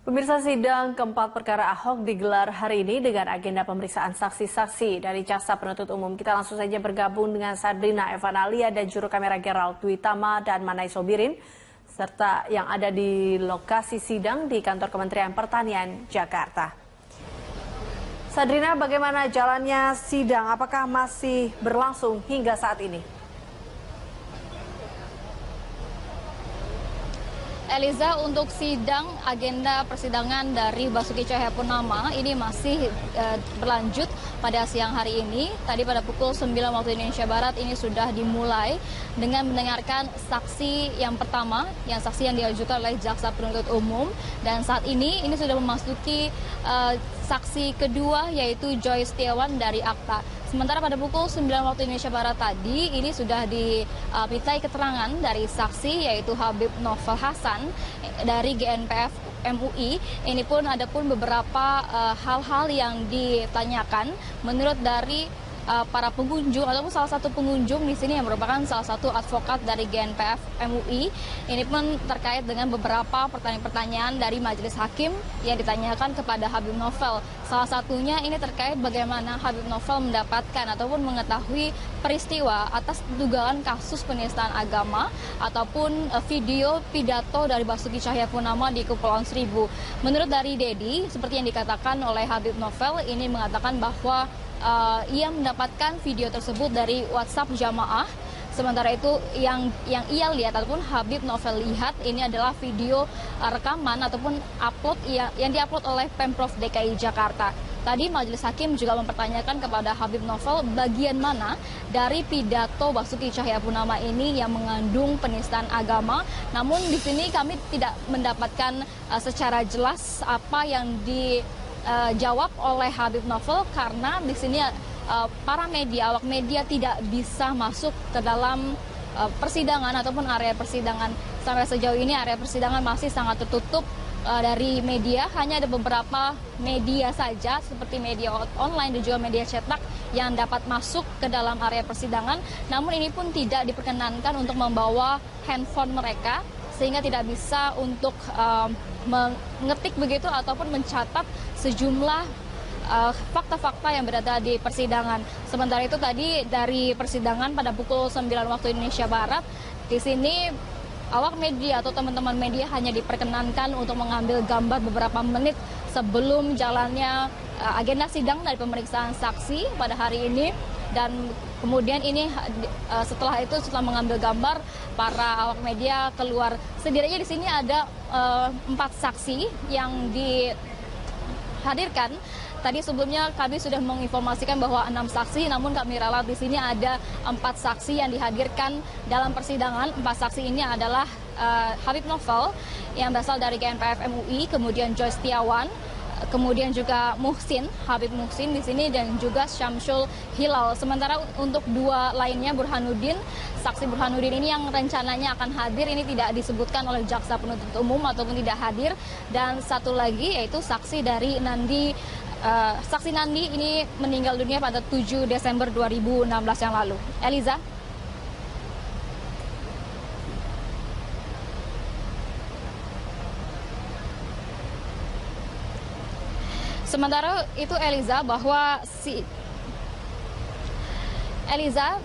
Pemirsa, sidang keempat perkara Ahok digelar hari ini dengan agenda pemeriksaan saksi-saksi dari jaksa penuntut umum. Kita langsung saja bergabung dengan Sabrina Evanalia dan juru kamera Gerald Dwitama dan Manai Sobirin, serta yang ada di lokasi sidang di kantor Kementerian Pertanian, Jakarta. Sabrina, bagaimana jalannya sidang? Apakah masih berlangsung hingga saat ini? Eliza, untuk sidang agenda persidangan dari Basuki Cahayapurnama ini masih berlanjut pada siang hari ini. Tadi pada pukul 9 waktu Indonesia Barat ini sudah dimulai dengan mendengarkan saksi yang pertama, saksi yang diajukan oleh jaksa penuntut umum. Dan saat ini sudah memasuki saksi kedua, yaitu Joyce Setiawan dari Akta. Sementara pada pukul 9 waktu Indonesia Barat tadi, ini sudah dimintai keterangan dari saksi, yaitu Habib Novel Hasan dari GNPF MUI. Ini pun ada beberapa hal-hal yang ditanyakan menurut dari para pengunjung ataupun salah satu pengunjung di sini yang merupakan salah satu advokat dari GNPF MUI. Ini pun terkait dengan beberapa pertanyaan-pertanyaan dari majelis hakim yang ditanyakan kepada Habib Novel. Salah satunya ini terkait bagaimana Habib Novel mendapatkan ataupun mengetahui peristiwa atas dugaan kasus penistaan agama ataupun video pidato dari Basuki Cahayapurnama di Kepulauan Seribu. Menurut dari Dedi, seperti yang dikatakan oleh Habib Novel, ini mengatakan bahwa ia mendapatkan video tersebut dari WhatsApp jamaah. Sementara itu yang ia lihat ataupun Habib Novel lihat ini adalah video rekaman ataupun upload yang diupload oleh Pemprov DKI Jakarta. Tadi majelis hakim juga mempertanyakan kepada Habib Novel bagian mana dari pidato Basuki Cahayapurnama ini yang mengandung penistaan agama. Namun di sini kami tidak mendapatkan secara jelas apa yang dijawab oleh Habib Novel, karena di sini para media, awak media tidak bisa masuk ke dalam persidangan ataupun area persidangan. Sampai sejauh ini area persidangan masih sangat tertutup dari media. Hanya ada beberapa media saja seperti media online dan juga media cetak yang dapat masuk ke dalam area persidangan. Namun ini pun tidak diperkenankan untuk membawa handphone mereka, sehingga tidak bisa untuk mengetik begitu ataupun mencatat sejumlah fakta-fakta yang berada di persidangan. Sementara itu tadi dari persidangan pada pukul 9 waktu Indonesia Barat, di sini awak media atau teman-teman media hanya diperkenankan untuk mengambil gambar beberapa menit sebelum jalannya agenda sidang dari pemeriksaan saksi pada hari ini. Dan kemudian setelah mengambil gambar, para awak media keluar. Setidaknya di sini ada 4 saksi yang dihadirkan. Tadi sebelumnya kami sudah menginformasikan bahwa 6 saksi, namun kami ralat di sini ada 4 saksi yang dihadirkan dalam persidangan. 4 saksi ini adalah Habib Novel yang berasal dari GNPF MUI, kemudian Joyce Setiawan, kemudian juga Habib Muhsin di sini, dan juga Syamsul Hilal. Sementara untuk 2 lainnya, saksi Burhanuddin ini yang rencananya akan hadir, ini tidak disebutkan oleh jaksa penuntut umum ataupun tidak hadir. Dan satu lagi yaitu saksi dari Saksi Nandi ini meninggal dunia pada 7 Desember 2016 yang lalu. Eliza. Sementara itu Eliza,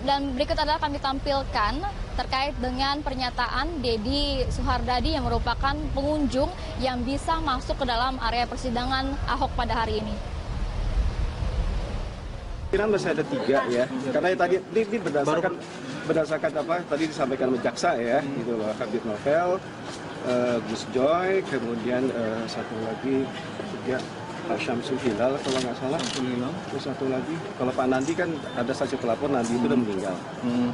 dan berikut adalah kami tampilkan terkait dengan pernyataan Dedi Suhardadi yang merupakan pengunjung yang bisa masuk ke dalam area persidangan Ahok pada hari ini. Kira masih ada 3 ya, karena tadi ini berdasarkan apa tadi disampaikan oleh jaksa ya, gitu loh. Habib Novel, Gus Joy, kemudian satu lagi juga Pak Syamsul Hilal kalau nggak salah. Terus satu lagi, kalau Pak Nandi kan ada saksi pelapor, Nandi itu udah meninggal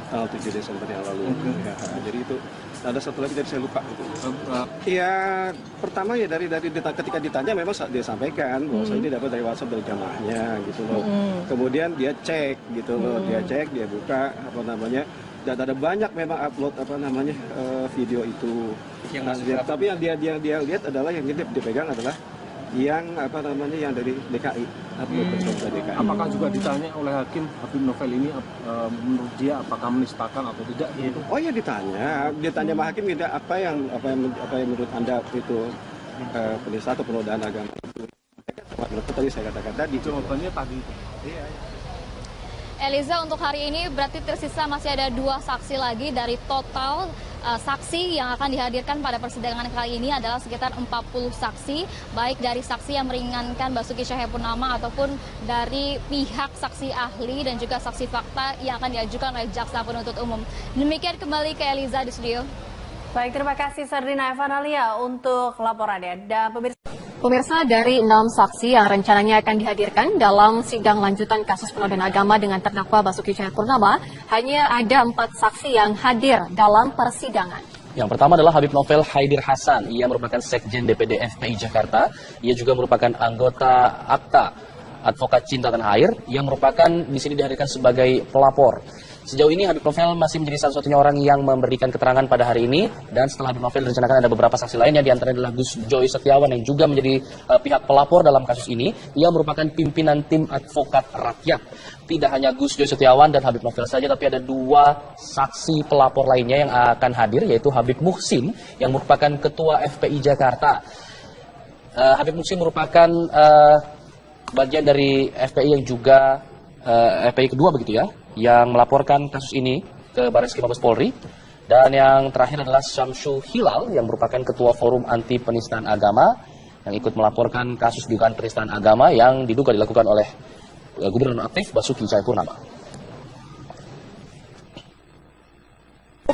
tanggal 7 Desember yang lalu. Ya, jadi itu ada satu lagi dari saya lupa. Ya pertama ya dari ketika ditanya memang dia sampaikan bahwa saya ini dapat dari WhatsApp dari jamaahnya gitu loh. Kemudian dia cek gitu loh, dia buka dan ada banyak memang upload video itu. Tapi yang dia lihat adalah yang dipegang adalah yang dari DKI. Apakah juga ditanya oleh hakim Habib Novel ini menurut dia apakah menistakan atau tidak gitu? Oh ya ditanya sama hakim, apa yang menurut Anda itu penista atau penodaan agama itu. Tadi saya katakan tadi. Jawabannya tadi. Iya. Eliza, untuk hari ini berarti tersisa masih ada 2 saksi lagi dari total saksi yang akan dihadirkan pada persidangan kali ini adalah sekitar 40 saksi, baik dari saksi yang meringankan Basuki Cahayapurnama ataupun dari pihak saksi ahli dan juga saksi fakta yang akan diajukan oleh jaksa penuntut umum. Demikian kembali ke Eliza di studio. Baik, terima kasih Sardina Evanalia untuk laporannya. Dan pemirsa, dari 6 saksi yang rencananya akan dihadirkan dalam sidang lanjutan kasus penodaan agama dengan terdakwa Basuki Cahayapurnama, hanya ada 4 saksi yang hadir dalam persidangan. Yang pertama adalah Habib Novel Haidir Hasan. Ia merupakan Sekjen DPD FPI Jakarta. Ia juga merupakan anggota AKTA, Advokat Cinta Tanah Air, yang merupakan di sini dihadirkan sebagai pelapor. Sejauh ini Habib Novel masih menjadi satu-satunya orang yang memberikan keterangan pada hari ini, dan setelah Habib Novel direncanakan ada beberapa saksi lainnya, di antaranya adalah Gus Joy Setiawan yang juga menjadi pihak pelapor dalam kasus ini. Ia merupakan pimpinan tim advokat rakyat. Tidak hanya Gus Joy Setiawan dan Habib Novel saja, tapi ada 2 saksi pelapor lainnya yang akan hadir, yaitu Habib Muhsin yang merupakan ketua FPI Jakarta. Habib Muhsin merupakan bagian dari FPI yang juga FPI kedua begitu ya, yang melaporkan kasus ini ke Barreskrim Mabes Polri. Dan yang terakhir adalah Syamsul Hilal yang merupakan Ketua Forum Anti Penistaan Agama yang ikut melaporkan kasus dugaan penistaan agama yang diduga dilakukan oleh Gubernur aktif Basuki Cahayapurnama.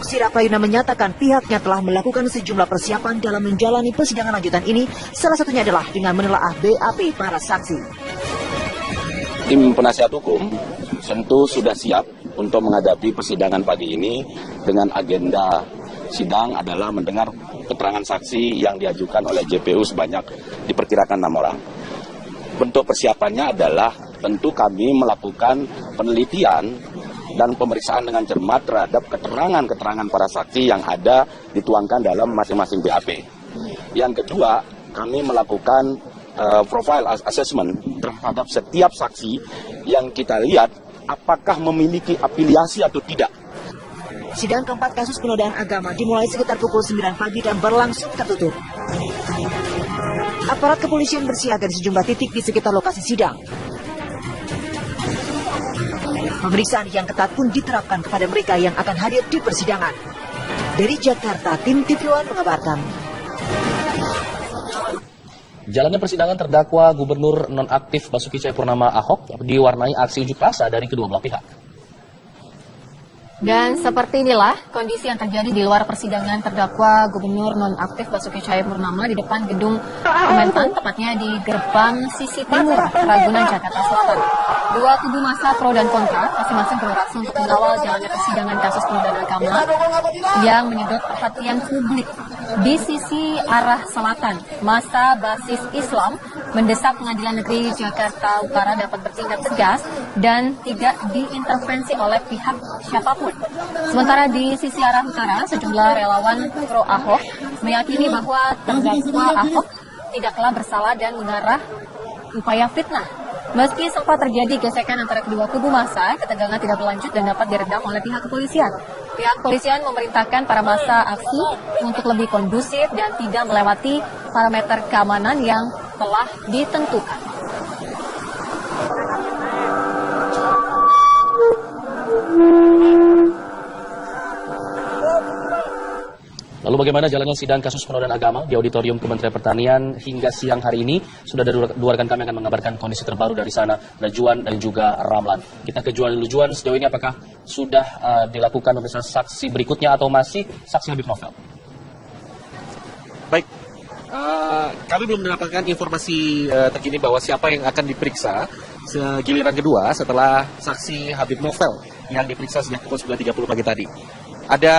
Sira Prayuna menyatakan pihaknya telah melakukan sejumlah persiapan dalam menjalani persidangan lanjutan ini, salah satunya adalah dengan menelaah BAP para saksi. Tim penasihat hukum tentu sudah siap untuk menghadapi persidangan pagi ini dengan agenda sidang adalah mendengar keterangan saksi yang diajukan oleh JPU sebanyak diperkirakan 6 orang. Bentuk persiapannya adalah tentu kami melakukan penelitian dan pemeriksaan dengan cermat terhadap keterangan-keterangan para saksi yang ada dituangkan dalam masing-masing BAP. Yang kedua, kami melakukan profile assessment terhadap setiap saksi yang kita lihat apakah memiliki afiliasi atau tidak. Sidang keempat kasus penodaan agama dimulai sekitar pukul 9 pagi dan berlangsung tertutup. Aparat kepolisian bersiaga di sejumlah titik di sekitar lokasi sidang. Pemeriksaan yang ketat pun diterapkan kepada mereka yang akan hadir di persidangan. Dari Jakarta, tim TV One mengabarkan. Jalannya persidangan terdakwa Gubernur nonaktif Basuki Cahayapurnama Ahok diwarnai aksi unjuk rasa dari kedua belah pihak. Dan seperti inilah kondisi yang terjadi di luar persidangan terdakwa Gubernur nonaktif Basuki Cahayapurnama di depan gedung Kementan, tepatnya di gerbang sisi timur Ragunan, Jakarta Selatan. Dua kubu massa pro dan kontra masing-masing berorasi untuk mengawal jalannya persidangan kasus penodaan agama yang menyedot perhatian publik. Di sisi arah selatan, massa basis Islam mendesak Pengadilan Negeri Jakarta Utara dapat bertindak tegas dan tidak diintervensi oleh pihak siapapun. Sementara di sisi arah utara, sejumlah relawan pro Ahok meyakini bahwa terdakwa Ahok tidaklah bersalah dan mengarah upaya fitnah. Meski sempat terjadi gesekan antara kedua kubu massa, ketegangan tidak berlanjut dan dapat diredam oleh pihak kepolisian. Pihak kepolisian memerintahkan para massa aksi untuk lebih kondusif dan tidak melewati parameter keamanan yang telah ditentukan. Lalu bagaimana jalannya sidang kasus penodaan agama di Auditorium Kementerian Pertanian hingga siang hari ini? Sudah ada dua rekan kami akan mengabarkan kondisi terbaru dari sana, ada Juan dan juga Ramlan. Kita ke Juan dulu. Juan, sejauh ini apakah sudah dilakukan pemeriksaan saksi berikutnya atau masih saksi Habib Novel? Baik, kami belum mendapatkan informasi terkini bahwa siapa yang akan diperiksa giliran kedua setelah saksi Habib Novel yang diperiksa sejak pukul 9.30 pagi tadi. Ada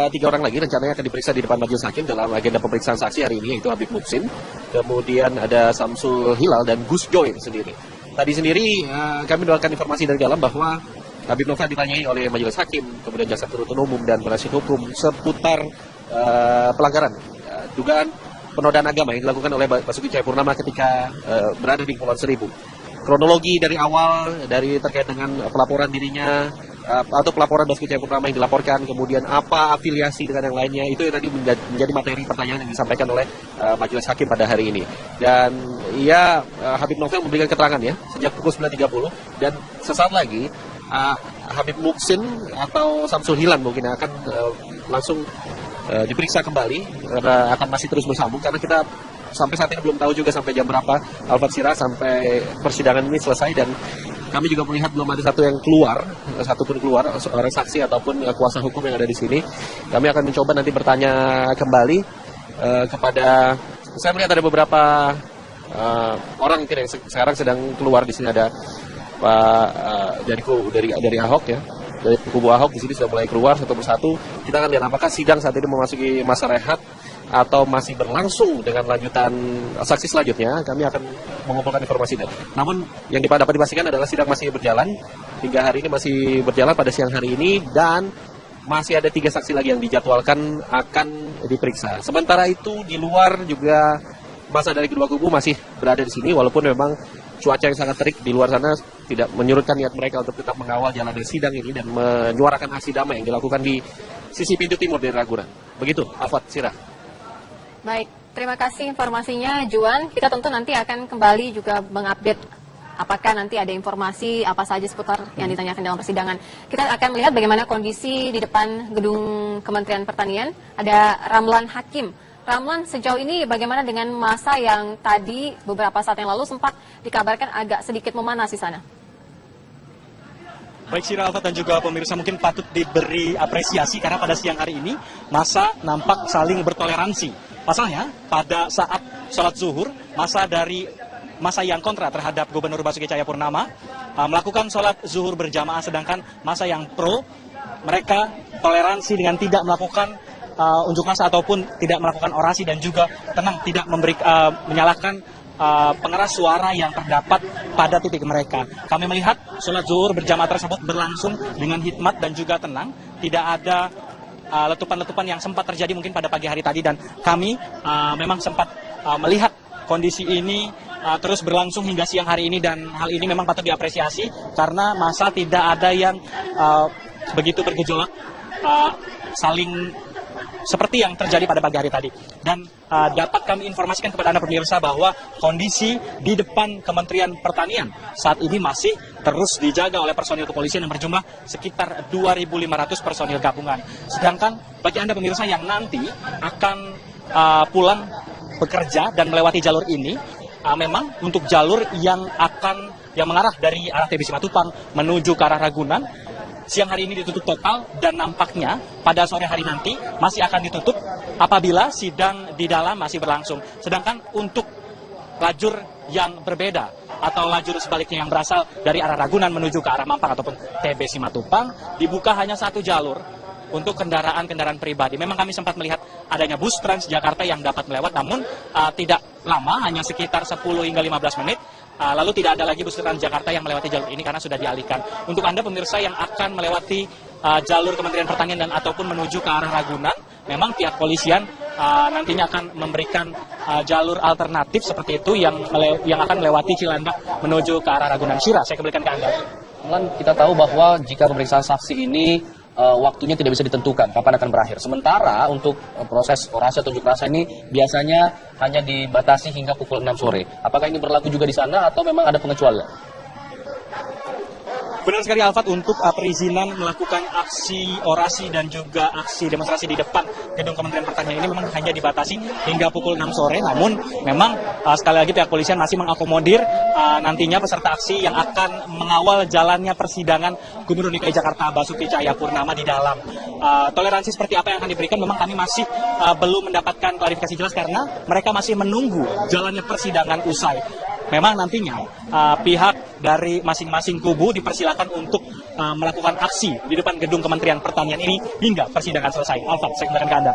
3 orang lagi rencananya akan diperiksa di depan majelis hakim dalam agenda pemeriksaan saksi hari ini, yaitu Habib Muhsin, kemudian ada Syamsul Hilal dan Gus Joy sendiri. Tadi sendiri kami mendapatkan informasi dari dalam bahwa Habib Novel ditanyai oleh majelis hakim, kemudian jaksa penuntut umum dan penasihat hukum seputar pelanggaran dugaan penodaan agama yang dilakukan oleh Basuki Cahayapurnama ketika berada di Kepulauan Seribu. Kronologi dari awal, dari terkait dengan pelaporan dirinya atau pelaporan Basuki Cahayapurnama yang dilaporkan, kemudian apa afiliasi dengan yang lainnya, itu yang tadi menjadi materi pertanyaan yang disampaikan oleh majelis hakim pada hari ini. Dan Habib Novel memberikan keterangan ya sejak pukul 9.30, dan sesaat lagi Habib Muksin atau Samsul Hilan mungkin akan langsung diperiksa kembali, karena akan masih terus bersambung, karena kita sampai saat ini belum tahu juga sampai jam berapa Alfat Sira sampai persidangan ini selesai. Dan kami juga melihat belum ada satupun keluar seorang saksi ataupun kuasa hukum yang ada di sini. Kami akan mencoba nanti bertanya kembali kepada, saya melihat ada beberapa orang yang sekarang sedang keluar di sini. Ada Pak dari Ahok ya, dari kubu Ahok di sini sudah mulai keluar satu persatu. Kita akan lihat apakah sidang saat ini memasuki masa rehat atau masih berlangsung dengan lanjutan saksi selanjutnya. Kami akan mengumpulkan informasi. Namun yang dapat dipastikan adalah sidang masih berjalan hingga hari ini, masih berjalan pada siang hari ini, dan masih ada 3 saksi lagi yang dijadwalkan akan diperiksa. Sementara itu di luar juga masa dari kedua kubu masih berada di sini, walaupun memang cuaca yang sangat terik di luar sana tidak menyurutkan niat mereka untuk tetap mengawal jalannya sidang ini dan menyuarakan aksi damai yang dilakukan di sisi pintu timur dari Ragunan. Begitu, Afat Sira. Baik, terima kasih informasinya Juan. Kita tentu nanti akan kembali juga mengupdate apakah nanti ada informasi apa saja seputar yang ditanyakan dalam persidangan. Kita akan melihat bagaimana kondisi di depan gedung Kementerian Pertanian. Ada Ramlan Hakim. Ramlan, sejauh ini bagaimana dengan masa yang tadi beberapa saat yang lalu sempat dikabarkan agak sedikit memanas di sana? Baik Sira, Alfat, dan juga pemirsa, mungkin patut diberi apresiasi karena pada siang hari ini masa nampak saling bertoleransi. Pasalnya pada saat sholat zuhur, masa yang kontra terhadap Gubernur Basuki Cahayapurnama melakukan sholat zuhur berjamaah, sedangkan masa yang pro mereka toleransi dengan tidak melakukan unjuk rasa ataupun tidak melakukan orasi dan juga tenang, tidak menyalakan pengeras suara yang terdapat pada titik mereka. Kami melihat sholat zuhur berjamaah tersebut berlangsung dengan hikmat dan juga tenang, tidak ada letupan-letupan yang sempat terjadi mungkin pada pagi hari tadi, dan kami memang sempat melihat kondisi ini terus berlangsung hingga siang hari ini, dan hal ini memang patut diapresiasi karena masa tidak ada yang begitu bergejolak saling seperti yang terjadi pada pagi hari tadi. Dan dapat kami informasikan kepada Anda pemirsa bahwa kondisi di depan Kementerian Pertanian saat ini masih terus dijaga oleh personil kepolisian yang berjumlah sekitar 2.500 personil gabungan. Sedangkan bagi Anda pemirsa yang nanti akan pulang bekerja dan melewati jalur ini, memang untuk jalur yang mengarah dari arah TB Simatupang menuju ke arah Ragunan, siang hari ini ditutup total, dan nampaknya pada sore hari nanti masih akan ditutup apabila sidang di dalam masih berlangsung. Sedangkan untuk lajur yang berbeda atau lajur sebaliknya yang berasal dari arah Ragunan menuju ke arah Mampang ataupun TB Simatupang dibuka hanya satu jalur untuk kendaraan-kendaraan pribadi. Memang kami sempat melihat adanya bus Transjakarta yang dapat melewat, namun tidak lama, hanya sekitar 10 hingga 15 menit. Lalu tidak ada lagi bus Transjakarta yang melewati jalur ini karena sudah dialihkan. Untuk Anda pemirsa yang akan melewati jalur Kementerian Pertanian dan ataupun menuju ke arah Ragunan, memang pihak polisian nantinya akan memberikan jalur alternatif seperti itu yang akan melewati Cilandak menuju ke arah Ragunan. Sira, saya kembalikan ke Anda. Kita tahu bahwa jika pemeriksaan saksi ini waktunya tidak bisa ditentukan kapan akan berakhir. Sementara untuk proses orasi atau unjuk rasa ini biasanya hanya dibatasi hingga pukul 6 sore. Apakah ini berlaku juga di sana atau memang ada pengecualian? Benar sekali Alfat, untuk perizinan melakukan aksi orasi dan juga aksi demonstrasi di depan gedung Kementerian Pertanian ini memang hanya dibatasi hingga pukul 6 sore. Namun memang sekali lagi pihak polisian masih mengakomodir nantinya peserta aksi yang akan mengawal jalannya persidangan Gubernur DKI Jakarta Basuki Cahayapurnama di dalam. Toleransi seperti apa yang akan diberikan memang kami masih belum mendapatkan klarifikasi jelas karena mereka masih menunggu jalannya persidangan usai. Memang nantinya pihak dari masing-masing kubu dipersilakan untuk melakukan aksi di depan gedung Kementerian Pertanian ini hingga persidangan selesai. Alfat, saya kembalikan ke Anda.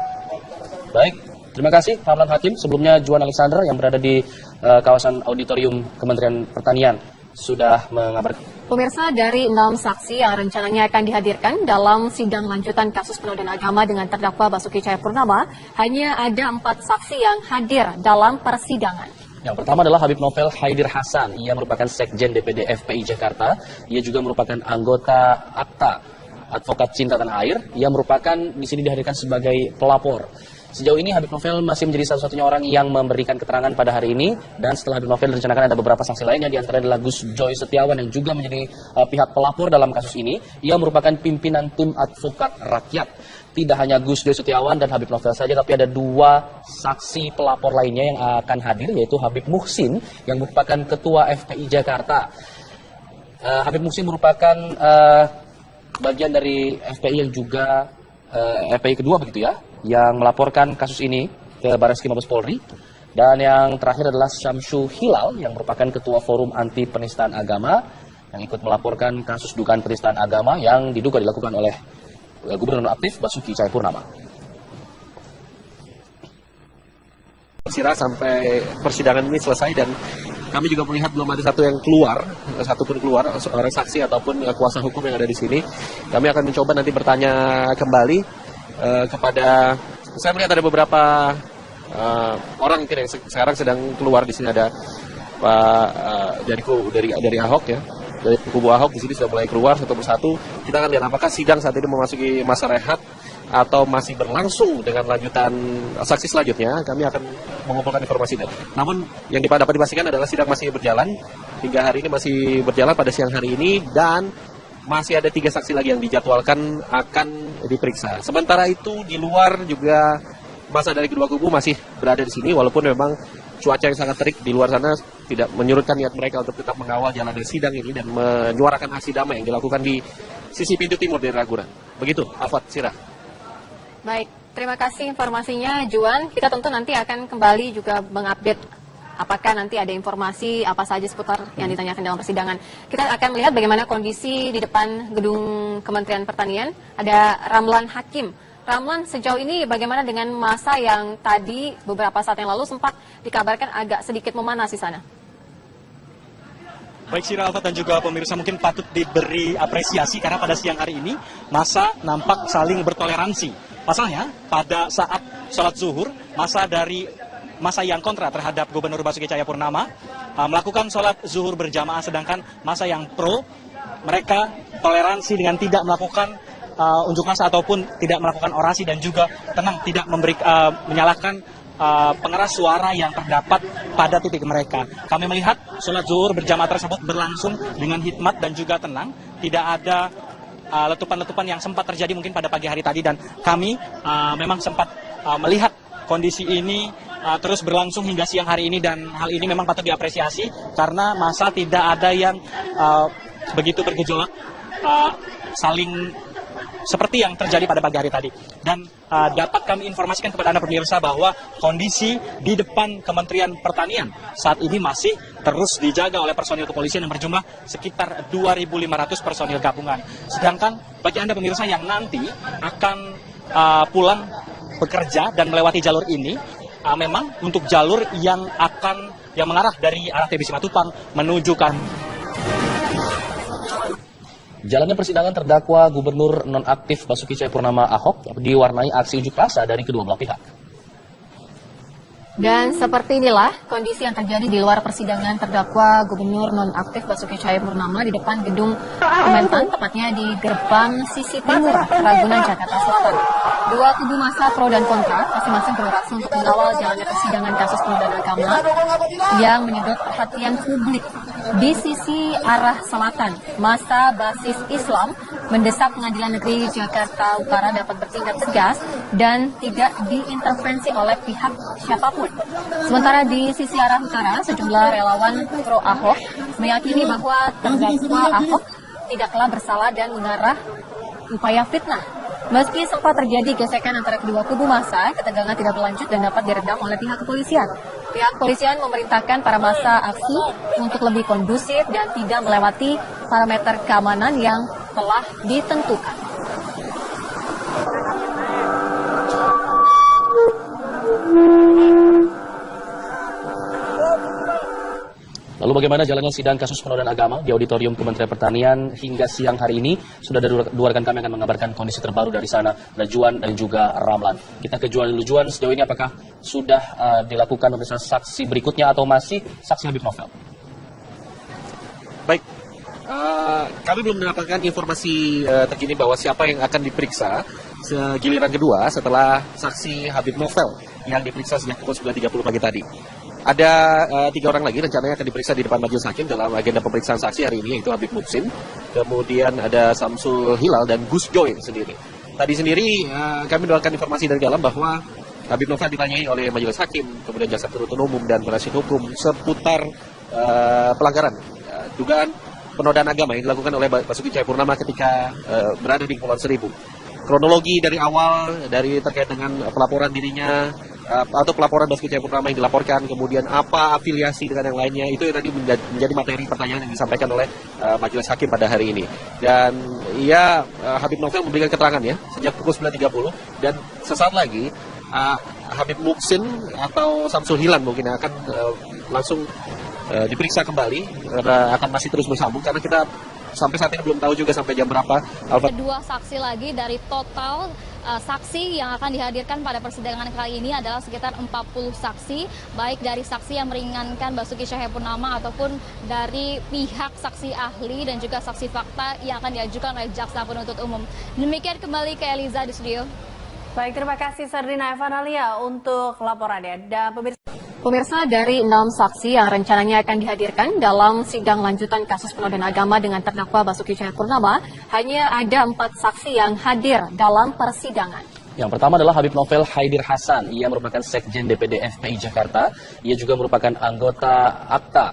Baik, terima kasih Ramlan Hakim. Sebelumnya Juan Alexander yang berada di kawasan auditorium Kementerian Pertanian sudah mengabarkan. Pemirsa, dari 6 saksi yang rencananya akan dihadirkan dalam sidang lanjutan kasus penodaan agama dengan terdakwa Basuki Cahayapurnama, hanya ada 4 saksi yang hadir dalam persidangan. Yang pertama adalah Habib Novel Haidir Hasan. Ia merupakan Sekjen DPD FPI Jakarta. Ia juga merupakan anggota AKTA advokat cinta tanah air. Ia merupakan di sini dihadirkan sebagai pelapor. Sejauh ini Habib Novel masih menjadi satu-satunya orang yang memberikan keterangan pada hari ini, dan setelah Habib Novel direncanakan ada beberapa saksi lainnya, di antara adalah Gus Joy Setiawan yang juga menjadi pihak pelapor dalam kasus ini. Ia merupakan pimpinan tim advokat rakyat. Tidak hanya Gus Joy Setiawan dan Habib Novel saja, tapi ada dua saksi pelapor lainnya yang akan hadir, yaitu Habib Muhsin yang merupakan ketua FPI Jakarta. Habib Muhsin merupakan bagian dari FPI yang juga FPI kedua begitu ya, yang melaporkan kasus ini ke Barreskrim Mabes Polri. Dan yang terakhir adalah Syamsu Hilal yang merupakan ketua Forum Anti Penistaan Agama yang ikut melaporkan kasus dugaan penistaan agama yang diduga dilakukan oleh Gubernur aktif Basuki Cahayapurnama. Sampai persidangan ini selesai, dan kami juga melihat belum ada satupun keluar seorang saksi ataupun kuasa hukum yang ada di sini. Kami akan mencoba nanti bertanya kembali kepada, saya melihat ada beberapa orang mungkin yang sekarang sedang keluar. Di sini ada Pak dari Ahok ya, dari kubu Ahok di sini sudah mulai keluar satu persatu. Kita akan lihat apakah sidang saat ini memasuki masa rehat atau masih berlangsung dengan lanjutan saksi selanjutnya. Kami akan mengumpulkan informasi tadi. Namun yang dapat dipastikan adalah sidang masih berjalan hingga hari ini, masih berjalan pada siang hari ini, dan masih ada 3 saksi lagi yang dijadwalkan akan diperiksa. Sementara itu di luar juga masa dari kedua kubu masih berada di sini, walaupun memang cuaca yang sangat terik di luar sana tidak menyurutkan niat mereka untuk tetap mengawal jalannya sidang ini dan menyuarakan aksi damai yang dilakukan di sisi pintu timur dari Ragunan. Begitu, Afat, Sirah. Baik, terima kasih informasinya Juan. Kita tentu nanti akan kembali juga mengupdate apakah nanti ada informasi apa saja seputar yang ditanyakan dalam persidangan. Kita akan melihat bagaimana kondisi di depan gedung Kementerian Pertanian. Ada Ramlan Hakim. Ramlan, sejauh ini bagaimana dengan masa yang tadi beberapa saat yang lalu sempat dikabarkan agak sedikit memanas di sana? Baik Sira, Alfat, dan juga pemirsa, mungkin patut diberi apresiasi karena pada siang hari ini masa nampak saling bertoleransi. Pasalnya pada saat sholat zuhur, masa yang kontra terhadap Gubernur Basuki Cahayapurnama melakukan sholat zuhur berjamaah, sedangkan masa yang pro mereka toleransi dengan tidak melakukan unjuk rasa ataupun tidak melakukan orasi dan juga tenang, tidak menyalakan pengeras suara yang terdapat pada titik mereka. Kami melihat sholat zuhur berjamaah tersebut berlangsung dengan hikmat dan juga tenang, tidak ada letupan-letupan yang sempat terjadi mungkin pada pagi hari tadi, dan kami memang sempat melihat kondisi ini terus berlangsung hingga siang hari ini, dan hal ini memang patut diapresiasi karena masa tidak ada yang begitu bergejolak saling seperti yang terjadi pada pagi hari tadi. Dan dapat kami informasikan kepada Anda pemirsa bahwa kondisi di depan Kementerian Pertanian saat ini masih terus dijaga oleh personil kepolisian yang berjumlah sekitar 2.500 personil gabungan. Sedangkan bagi Anda pemirsa yang nanti akan pulang bekerja dan melewati jalur ini, memang untuk jalur yang mengarah dari arah TB Simatupang menuju kan. Jalannya persidangan terdakwa Gubernur nonaktif Basuki Cahayapurnama Ahok diwarnai aksi unjuk rasa dari kedua belah pihak. Dan seperti inilah kondisi yang terjadi di luar persidangan terdakwa Gubernur nonaktif Basuki Cahayapurnama di depan gedung Kementan, tepatnya di gerbang sisi timur Ragunan, Jakarta Selatan. Dua kubu massa pro dan kontra masing-masing berorasi untuk mengawal jalannya persidangan kasus penodaan agama yang menyedot perhatian publik. Di sisi arah selatan, massa basis Islam mendesak Pengadilan Negeri Jakarta Utara dapat bertindak tegas dan tidak diintervensi oleh pihak siapapun. Sementara di sisi arah utara, sejumlah relawan pro Ahok meyakini bahwa terdakwa Ahok tidaklah bersalah dan mengarah upaya fitnah. Meski sempat terjadi gesekan antara kedua kubu massa, ketegangan tidak berlanjut dan dapat diredam oleh pihak kepolisian. Pihak kepolisian memerintahkan para massa aksi untuk lebih kondusif dan tidak melewati parameter keamanan yang telah ditentukan. Lalu bagaimana jalannya sidang kasus penodaan agama di Auditorium Kementerian Pertanian hingga siang hari ini? Sudah ada dua rekan kami akan mengabarkan kondisi terbaru dari sana, ada Juan dan juga Ramlan. Kita ke Juan dulu. Juan, sejauh ini apakah sudah dilakukan pemeriksaan saksi berikutnya atau masih saksi Habib Novel? Baik, Kami belum mendapatkan informasi terkini bahwa siapa yang akan diperiksa giliran kedua setelah saksi Habib Novel yang diperiksa sejak pukul 9.30 pagi tadi. Ada 3 orang lagi rencananya akan diperiksa di depan majelis hakim dalam agenda pemeriksaan saksi hari ini, yaitu Habib Muhsin, kemudian ada Samsul Hilal dan Gus Joy sendiri. Tadi sendiri kami mendapatkan informasi dari dalam bahwa Habib Novel ditanyai oleh majelis hakim, kemudian jaksa penuntut umum dan penasihat hukum seputar pelanggaran dugaan penodaan agama yang dilakukan oleh Basuki Cahayapurnama ketika berada di Kepulauan Seribu. Kronologi dari awal, dari terkait dengan pelaporan dirinya atau pelaporan Basuki Cahayapurnama yang dilaporkan, kemudian apa afiliasi dengan yang lainnya, itu yang tadi menjadi materi pertanyaan yang disampaikan oleh majelis hakim pada hari ini. Dan Habib Novel memberikan keterangan ya sejak pukul 9.30, dan sesaat lagi Habib Muhsin atau Samsul Hilal mungkin akan langsung diperiksa kembali, akan masih terus bersambung karena kita sampai saat ini belum tahu juga sampai jam berapa. Kedua saksi lagi dari total saksi yang akan dihadirkan pada persidangan kali ini adalah sekitar 40 saksi, baik dari saksi yang meringankan Basuki Cahayapurnama ataupun dari pihak saksi ahli dan juga saksi fakta yang akan diajukan oleh jaksa penuntut umum. Demikian kembali ke Eliza di studio. Baik, terima kasih Sardina Evanalia untuk laporannya. Dan Pemirsa, dari 6 saksi yang rencananya akan dihadirkan dalam sidang lanjutan kasus penodaan agama dengan terdakwa Basuki Cahayapurnama, hanya ada 4 saksi yang hadir dalam persidangan. Yang pertama adalah Habib Novel Haidir Hasan. Ia merupakan Sekjen DPD FPI Jakarta. Ia juga merupakan anggota AKTA,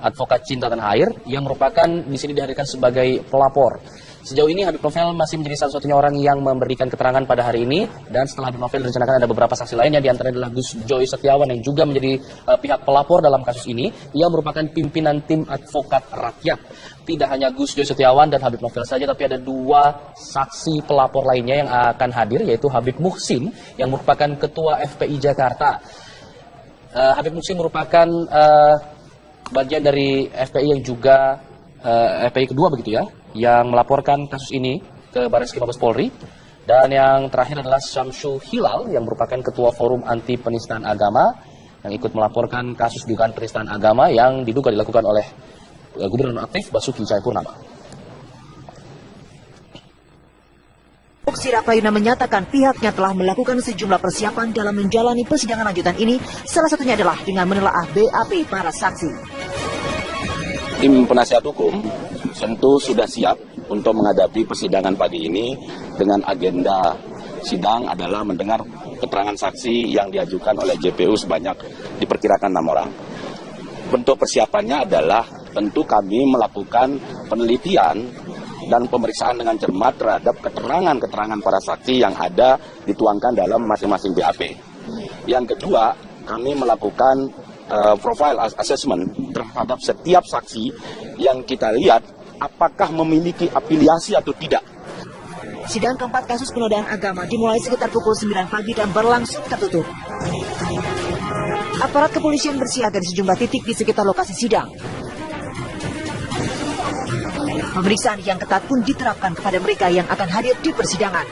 Advokat Cinta Tanah Air, yang merupakan di sini dihadirkan sebagai pelapor. Sejauh ini Habib Novel masih menjadi satu-satunya orang yang memberikan keterangan pada hari ini, dan setelah Habib Novel direncanakan ada beberapa saksi lainnya, di antaranya adalah Gus Joy Setiawan yang juga menjadi pihak pelapor dalam kasus ini. Ia merupakan pimpinan tim advokat rakyat. Tidak hanya Gus Joy Setiawan dan Habib Novel saja, tapi ada 2 saksi pelapor lainnya yang akan hadir, yaitu Habib Muhsin yang merupakan ketua FPI Jakarta. Habib Muhsin merupakan bagian dari FPI yang juga FPI kedua begitu ya, yang melaporkan kasus ini ke Barreskrim Mabes Polri. Dan yang terakhir adalah Samsul Hilal yang merupakan ketua Forum Anti Penistaan Agama yang ikut melaporkan kasus dugaan penistaan agama yang diduga dilakukan oleh Gubernur aktif Basuki Cahayapurnama. Sira Prayuna menyatakan pihaknya telah melakukan sejumlah persiapan dalam menjalani persidangan lanjutan ini, salah satunya adalah dengan menelaah BAP para saksi. Tim penasihat hukum tentu sudah siap untuk menghadapi persidangan pagi ini dengan agenda sidang adalah mendengar keterangan saksi yang diajukan oleh JPU sebanyak diperkirakan 6 orang. Bentuk persiapannya adalah tentu kami melakukan penelitian dan pemeriksaan dengan cermat terhadap keterangan-keterangan para saksi yang ada dituangkan dalam masing-masing BAP. Yang kedua, kami melakukan profile assessment terhadap setiap saksi yang kita lihat apakah memiliki afiliasi atau tidak. Sidang keempat kasus penodaan agama dimulai sekitar pukul 9 pagi dan berlangsung tertutup. Aparat kepolisian bersiaga di sejumlah titik di sekitar lokasi sidang. Pemeriksaan yang ketat pun diterapkan kepada mereka yang akan hadir di persidangan.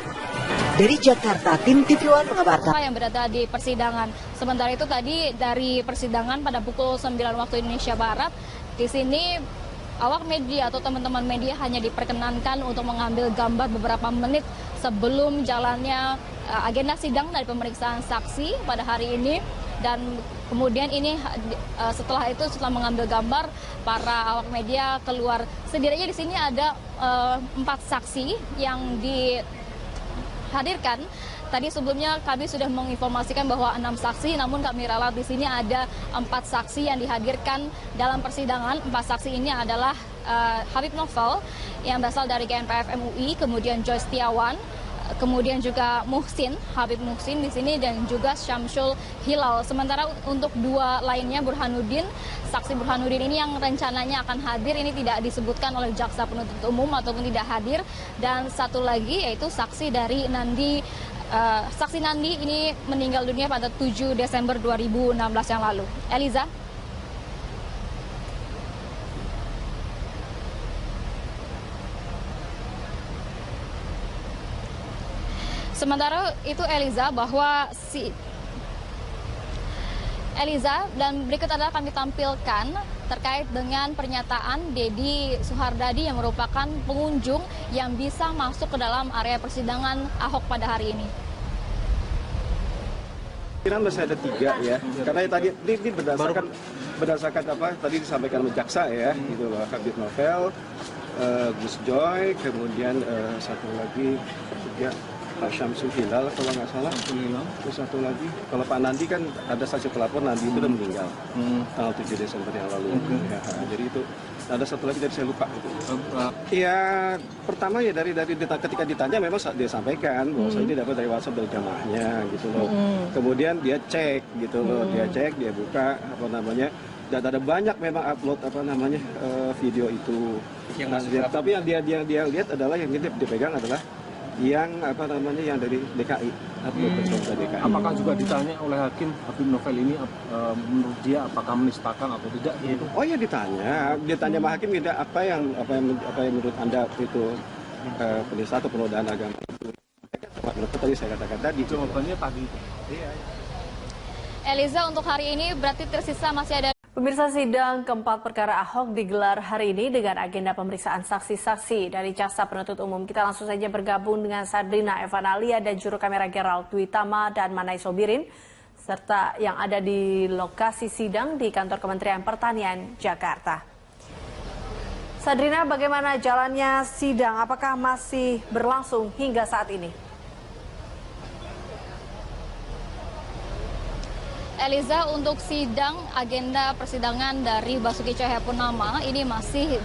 Dari Jakarta, tim TV One mengabarkan. Yang berada di persidangan. Sementara itu tadi dari persidangan pada pukul 9 waktu Indonesia Barat, di sini awak media atau teman-teman media hanya diperkenankan untuk mengambil gambar beberapa menit sebelum jalannya agenda sidang dari pemeriksaan saksi pada hari ini. Dan kemudian ini setelah mengambil gambar, para awak media keluar. Setidaknya di sini ada 4 saksi yang dihadirkan. Tadi sebelumnya kami sudah menginformasikan bahwa 6 saksi, namun kami ralat di sini ada 4 saksi yang dihadirkan dalam persidangan. 4 saksi ini adalah Habib Novel yang berasal dari GNPF MUI, kemudian Joy Setiawan, kemudian juga Habib Muhsin di sini, dan juga Samsul Hilal. Sementara untuk 2 lainnya, saksi Burhanuddin ini yang rencananya akan hadir, ini tidak disebutkan oleh jaksa penuntut umum ataupun tidak hadir. Dan satu lagi yaitu saksi dari Nandi. Saksi Nandi ini meninggal dunia pada 7 Desember 2016 yang lalu. Eliza. Sementara itu Eliza, bahwa Eliza, dan berikut adalah kami tampilkan terkait dengan pernyataan Deddy Suhardadi yang merupakan pengunjung yang bisa masuk ke dalam area persidangan Ahok pada hari ini. Kira masih ada 3 ya, karena tadi ini berdasarkan apa tadi disampaikan oleh jaksa ya, gitu loh, Habib Novel, Gus Joy, kemudian satu lagi juga Pak Syamsul Hilal kalau nggak salah, terus satu lagi kalau Pak Nandi kan ada saksi pelapor, Nandi itu udah meninggal tanggal 7 Desember yang lalu. Ya, jadi itu ada satu lagi dari saya lupa. Ya pertama ya dari ketika ditanya memang dia sampaikan bahwa saya ini dapat dari WhatsApp dari jamaahnya gitu loh. Kemudian dia cek gitu loh, dia buka apa namanya. Dan ada banyak memang upload video itu. Tapi yang dia lihat adalah yang dipegang adalah yang yang dari DKI, DKI. Apakah juga ditanya oleh hakim Habib Novel ini menurut dia apakah menistakan atau tidak? Gitu? Oh ya ditanya sama hakim tidak apa yang menurut Anda itu penista atau penodaan agama itu. Menurut tadi saya katakan tadi. Jawabannya tadi. Iya. Eliza, untuk hari ini berarti tersisa masih ada. Pemirsa, sidang keempat perkara Ahok digelar hari ini dengan agenda pemeriksaan saksi-saksi dari jaksa penuntut umum. Kita langsung saja bergabung dengan Sabrina Evanalia dan juru kamera Gerald Twitama dan Manai Sobirin, serta yang ada di lokasi sidang di kantor Kementerian Pertanian Jakarta. Sabrina, bagaimana jalannya sidang? Apakah masih berlangsung hingga saat ini? Eliza, untuk sidang agenda persidangan dari Basuki Cahayapurnama ini masih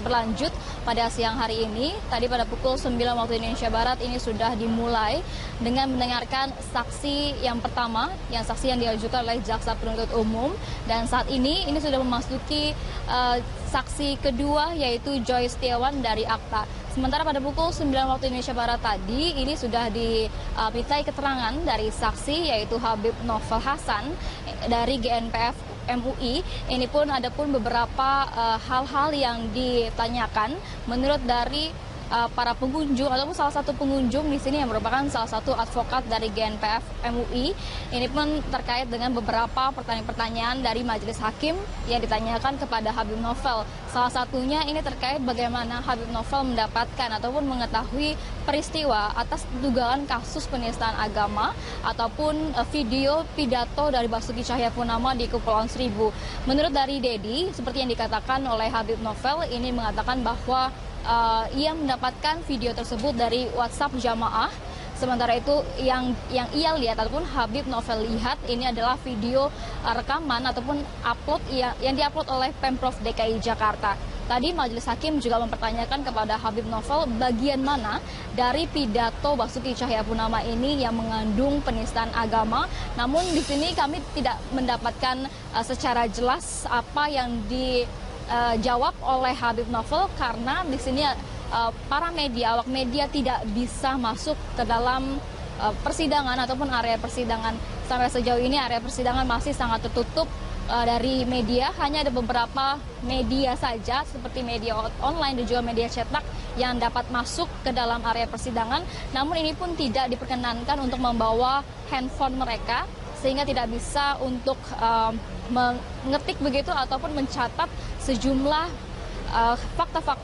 berlanjut pada siang hari ini. Tadi pada pukul 9 waktu Indonesia Barat ini sudah dimulai dengan mendengarkan saksi yang pertama, saksi yang diajukan oleh jaksa penuntut umum, dan saat ini sudah memasuki saksi kedua, yaitu Joy Setiawan dari Akta. Sementara pada pukul 9 waktu Indonesia Barat tadi ini sudah dimintai keterangan dari saksi, yaitu Habib Novel Hasan dari GNPF MUI. Ini pun ada beberapa hal-hal yang ditanyakan menurut dari para pengunjung ataupun salah satu pengunjung di sini yang merupakan salah satu advokat dari GNPF MUI. Ini pun terkait dengan beberapa pertanyaan-pertanyaan dari majelis hakim yang ditanyakan kepada Habib Novel. Salah satunya ini terkait bagaimana Habib Novel mendapatkan ataupun mengetahui peristiwa atas dugaan kasus penistaan agama ataupun video pidato dari Basuki Cahayapurnama di Kepulauan Seribu. Menurut dari Deddy, seperti yang dikatakan oleh Habib Novel, ini mengatakan bahwa ia mendapatkan video tersebut dari WhatsApp jamaah. Sementara itu yang ia lihat ataupun Habib Novel lihat ini adalah video rekaman ataupun upload yang diupload oleh Pemprov DKI Jakarta. Tadi majelis hakim juga mempertanyakan kepada Habib Novel bagian mana dari pidato Basuki Cahayapurnama ini yang mengandung penistaan agama. Namun di sini kami tidak mendapatkan secara jelas apa yang dijawab oleh Habib Novel, karena di sini para media, awak media tidak bisa masuk ke dalam persidangan ataupun area persidangan. Sampai sejauh ini area persidangan masih sangat tertutup dari media. Hanya ada beberapa media saja seperti media online dan juga media cetak yang dapat masuk ke dalam area persidangan. Namun ini pun tidak diperkenankan untuk membawa handphone mereka, sehingga tidak bisa untuk mengetik begitu ataupun mencatat sejumlah fakta-fakta